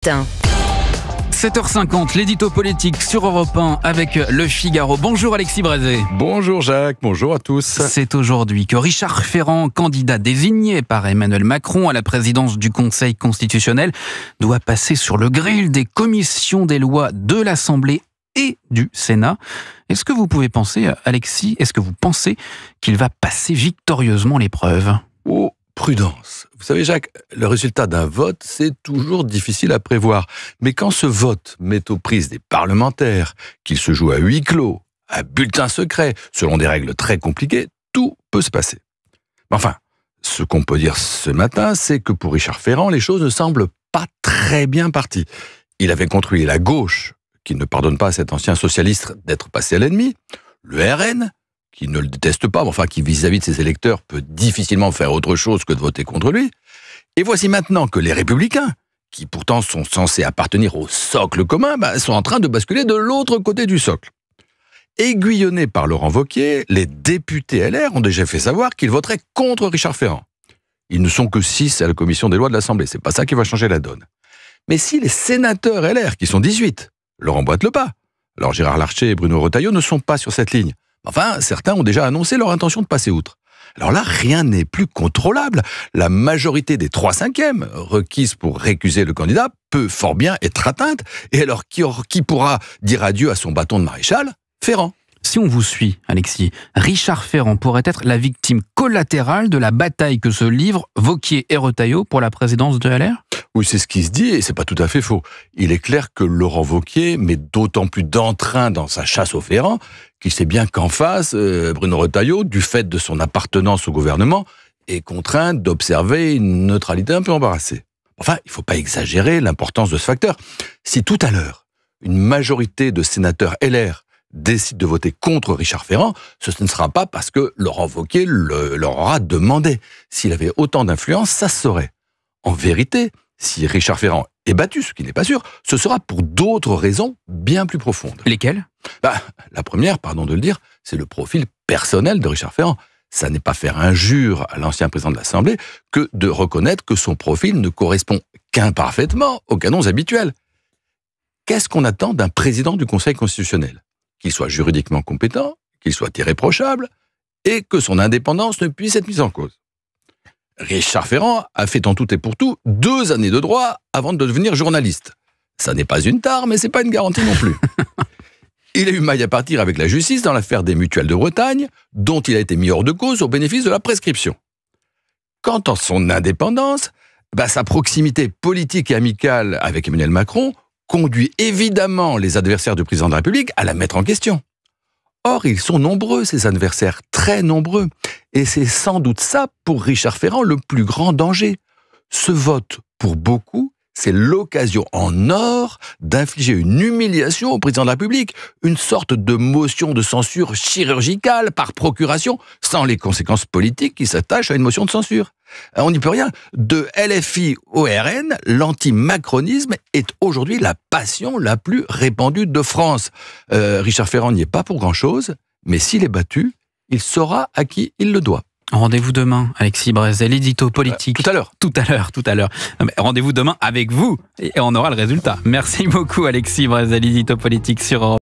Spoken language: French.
matin. 7h50, l'édito politique sur Europe 1 avec Le Figaro. Bonjour Alexis Brézé. Bonjour Jacques, bonjour à tous. C'est aujourd'hui que Richard Ferrand, candidat désigné par Emmanuel Macron à la présidence du Conseil constitutionnel, doit passer sur le grill des commissions des lois de l'Assemblée et du Sénat. Est-ce que vous pouvez penser, Alexis, qu'il va passer victorieusement l'épreuve ? Oh, prudence. Vous savez Jacques, le résultat d'un vote, c'est toujours difficile à prévoir. Mais quand ce vote met aux prises des parlementaires, qu'il se joue à huis clos, à bulletin secret, selon des règles très compliquées, tout peut se passer. Enfin, ce qu'on peut dire ce matin, c'est que pour Richard Ferrand, les choses ne semblent pas très bien parties. Il avait construit la gauche, qui ne pardonne pas à cet ancien socialiste d'être passé à l'ennemi, le RN, qui ne le déteste pas, mais enfin qui vis-à-vis de ses électeurs peut difficilement faire autre chose que de voter contre lui. Et voici maintenant que les Républicains, qui pourtant sont censés appartenir au socle commun, sont en train de basculer de l'autre côté du socle. Aiguillonnés par Laurent Wauquiez, les députés LR ont déjà fait savoir qu'ils voteraient contre Richard Ferrand. Ils ne sont que 6 à la commission des lois de l'Assemblée, c'est pas ça qui va changer la donne. Mais si les sénateurs LR, qui sont 18, leur emboîtent le pas, alors Gérard Larcher et Bruno Retailleau ne sont pas sur cette ligne. Enfin, certains ont déjà annoncé leur intention de passer outre. Alors là, rien n'est plus contrôlable. La majorité des 3/5 requises pour récuser le candidat peut fort bien être atteinte. Et alors, qui pourra dire adieu à son bâton de maréchal ? Ferrand. Si on vous suit, Alexis, Richard Ferrand pourrait être la victime collatérale de la bataille que se livrent Wauquiez et Retailleau pour la présidence de LR ? Oui, c'est ce qui se dit et c'est pas tout à fait faux. Il est clair que Laurent Wauquiez met d'autant plus d'entrain dans sa chasse au Ferrand qu'il sait bien qu'en face, Bruno Retailleau, du fait de son appartenance au gouvernement, est contraint d'observer une neutralité un peu embarrassée. Enfin, il faut pas exagérer l'importance de ce facteur. Si tout à l'heure, une majorité de sénateurs LR décide de voter contre Richard Ferrand, ce ne sera pas parce que Laurent Wauquiez leur aura demandé. S'il avait autant d'influence, ça se saurait. En vérité, si Richard Ferrand est battu, ce qui n'est pas sûr, ce sera pour d'autres raisons bien plus profondes. Lesquelles ? La première, pardon de le dire, c'est le profil personnel de Richard Ferrand. Ça n'est pas faire injure à l'ancien président de l'Assemblée que de reconnaître que son profil ne correspond qu'imparfaitement aux canons habituels. Qu'est-ce qu'on attend d'un président du Conseil constitutionnel ? Qu'il soit juridiquement compétent, qu'il soit irréprochable, et que son indépendance ne puisse être mise en cause. Richard Ferrand a fait en tout et pour tout 2 années de droit avant de devenir journaliste. Ça n'est pas une tare, mais c'est pas une garantie non plus. Il a eu maille à partir avec la justice dans l'affaire des mutuelles de Bretagne, dont il a été mis hors de cause au bénéfice de la prescription. Quant à son indépendance, sa proximité politique et amicale avec Emmanuel Macron conduit évidemment les adversaires du président de la République à la mettre en question. Or, ils sont nombreux, ces adversaires, très nombreux. Et c'est sans doute ça, pour Richard Ferrand, le plus grand danger. Ce vote, pour beaucoup, c'est l'occasion en or d'infliger une humiliation au président de la République, une sorte de motion de censure chirurgicale par procuration, sans les conséquences politiques qui s'attachent à une motion de censure. On n'y peut rien. De LFI au RN, l'anti-macronisme est aujourd'hui la passion la plus répandue de France. Richard Ferrand n'y est pas pour grand-chose, mais s'il est battu, il saura à qui il le doit. Rendez-vous demain, Alexis Brézé, l'édito politique. Tout à l'heure. Tout à l'heure. Rendez-vous demain avec vous et on aura le résultat. Merci beaucoup, Alexis Brézé, l'édito politique sur Europe 1.